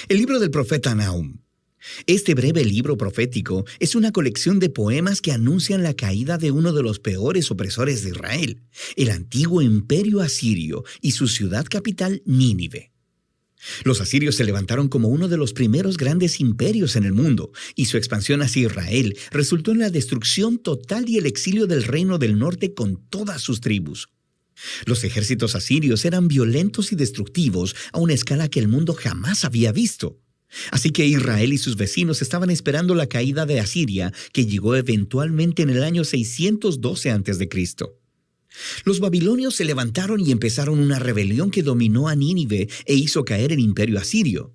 El libro del profeta Nahum. Este breve libro profético es una colección de poemas que anuncian la caída de uno de los peores opresores de Israel, el antiguo imperio asirio y su ciudad capital, Nínive. Los asirios se levantaron como uno de los primeros grandes imperios en el mundo, y su expansión hacia Israel resultó en la destrucción total y el exilio del reino del norte con todas sus tribus. Los ejércitos asirios eran violentos y destructivos a una escala que el mundo jamás había visto. Así que Israel y sus vecinos estaban esperando la caída de Asiria, que llegó eventualmente en el año 612 a.C. Los babilonios se levantaron y empezaron una rebelión que dominó a Nínive e hizo caer el imperio asirio.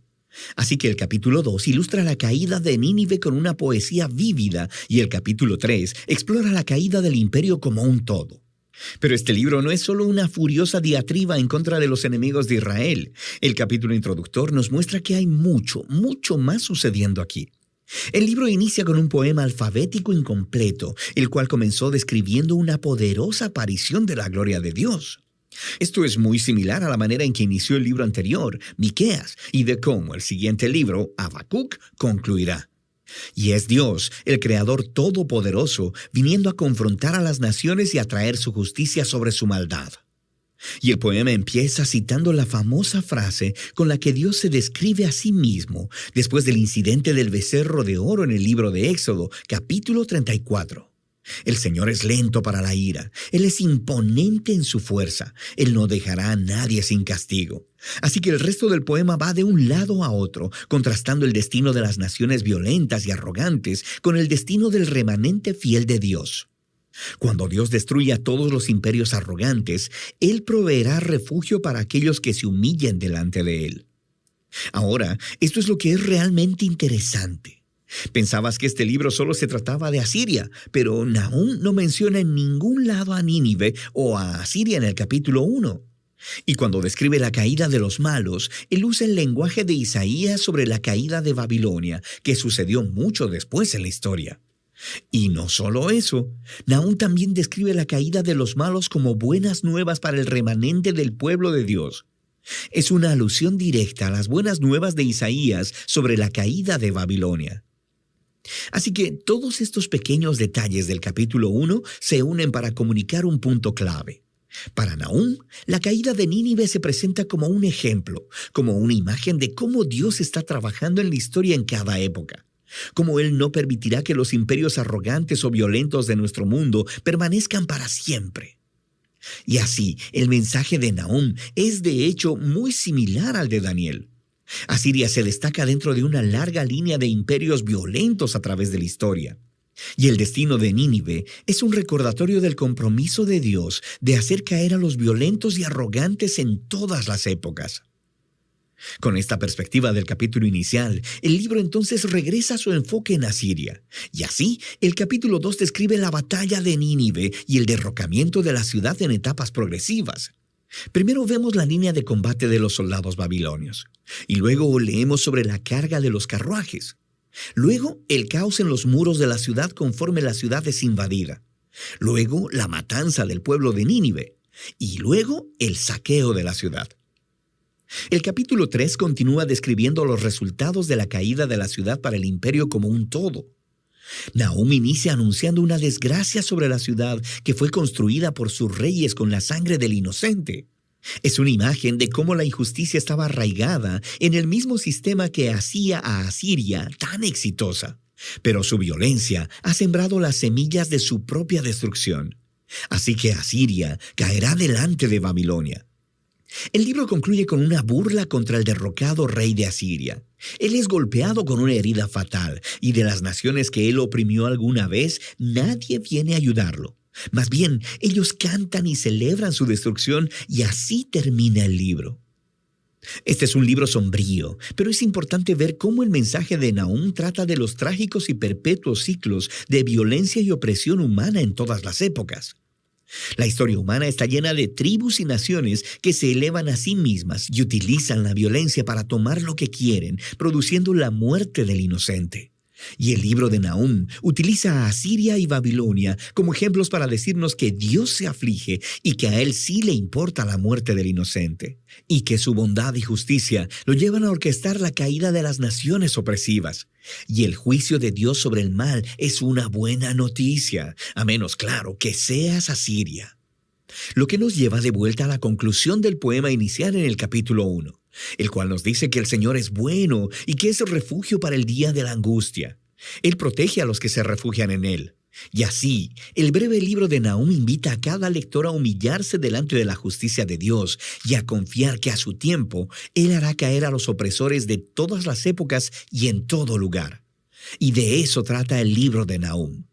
Así que el capítulo 2 ilustra la caída de Nínive con una poesía vívida y el capítulo 3 explora la caída del imperio como un todo. Pero este libro no es solo una furiosa diatriba en contra de los enemigos de Israel. El capítulo introductor nos muestra que hay mucho más sucediendo aquí. El libro inicia con un poema alfabético incompleto, el cual comenzó describiendo una poderosa aparición de la gloria de Dios. Esto es muy similar a la manera en que inició el libro anterior, Miqueas, y de cómo el siguiente libro, Habacuc, concluirá. Y es Dios, el Creador Todopoderoso, viniendo a confrontar a las naciones y a traer su justicia sobre su maldad. Y el poema empieza citando la famosa frase con la que Dios se describe a sí mismo después del incidente del becerro de oro en el libro de Éxodo, capítulo 34. El Señor es lento para la ira, Él es imponente en su fuerza, Él no dejará a nadie sin castigo. Así que el resto del poema va de un lado a otro, contrastando el destino de las naciones violentas y arrogantes con el destino del remanente fiel de Dios. Cuando Dios destruya a todos los imperios arrogantes, Él proveerá refugio para aquellos que se humillen delante de Él. Ahora, esto es lo que es realmente interesante. Pensabas que este libro solo se trataba de Asiria, pero Nahum no menciona en ningún lado a Nínive o a Asiria en el capítulo 1. Y cuando describe la caída de los malos, él usa el lenguaje de Isaías sobre la caída de Babilonia, que sucedió mucho después en la historia. Y no solo eso, Nahum también describe la caída de los malos como buenas nuevas para el remanente del pueblo de Dios. Es una alusión directa a las buenas nuevas de Isaías sobre la caída de Babilonia. Así que todos estos pequeños detalles del capítulo 1 se unen para comunicar un punto clave. Para Nahum, la caída de Nínive se presenta como un ejemplo, como una imagen de cómo Dios está trabajando en la historia en cada época. Cómo Él no permitirá que los imperios arrogantes o violentos de nuestro mundo permanezcan para siempre. Y así, el mensaje de Nahum es de hecho muy similar al de Daniel. Asiria se destaca dentro de una larga línea de imperios violentos a través de la historia. Y el destino de Nínive es un recordatorio del compromiso de Dios de hacer caer a los violentos y arrogantes en todas las épocas. Con esta perspectiva del capítulo inicial, el libro entonces regresa a su enfoque en Asiria. Y así, el capítulo 2 describe la batalla de Nínive y el derrocamiento de la ciudad en etapas progresivas. Primero vemos la línea de combate de los soldados babilonios, y luego leemos sobre la carga de los carruajes. Luego, el caos en los muros de la ciudad conforme la ciudad es invadida. Luego, la matanza del pueblo de Nínive. Y luego, el saqueo de la ciudad. El capítulo 3 continúa describiendo los resultados de la caída de la ciudad para el imperio como un todo. Nahum inicia anunciando una desgracia sobre la ciudad que fue construida por sus reyes con la sangre del inocente. Es una imagen de cómo la injusticia estaba arraigada en el mismo sistema que hacía a Asiria tan exitosa. Pero su violencia ha sembrado las semillas de su propia destrucción. Así que Asiria caerá delante de Babilonia. El libro concluye con una burla contra el derrocado rey de Asiria. Él es golpeado con una herida fatal, y de las naciones que él oprimió alguna vez, nadie viene a ayudarlo. Más bien, ellos cantan y celebran su destrucción, y así termina el libro. Este es un libro sombrío, pero es importante ver cómo el mensaje de Nahum trata de los trágicos y perpetuos ciclos de violencia y opresión humana en todas las épocas. La historia humana está llena de tribus y naciones que se elevan a sí mismas y utilizan la violencia para tomar lo que quieren, produciendo la muerte del inocente. Y el libro de Nahum utiliza a Asiria y Babilonia como ejemplos para decirnos que Dios se aflige y que a Él sí le importa la muerte del inocente, y que su bondad y justicia lo llevan a orquestar la caída de las naciones opresivas. Y el juicio de Dios sobre el mal es una buena noticia, a menos, claro, que seas Asiria. Lo que nos lleva de vuelta a la conclusión del poema inicial en el capítulo 1, el cual nos dice que el Señor es bueno y que es refugio para el día de la angustia. Él protege a los que se refugian en Él. Y así, el breve libro de Nahum invita a cada lector a humillarse delante de la justicia de Dios y a confiar que a su tiempo Él hará caer a los opresores de todas las épocas y en todo lugar. Y de eso trata el libro de Nahum,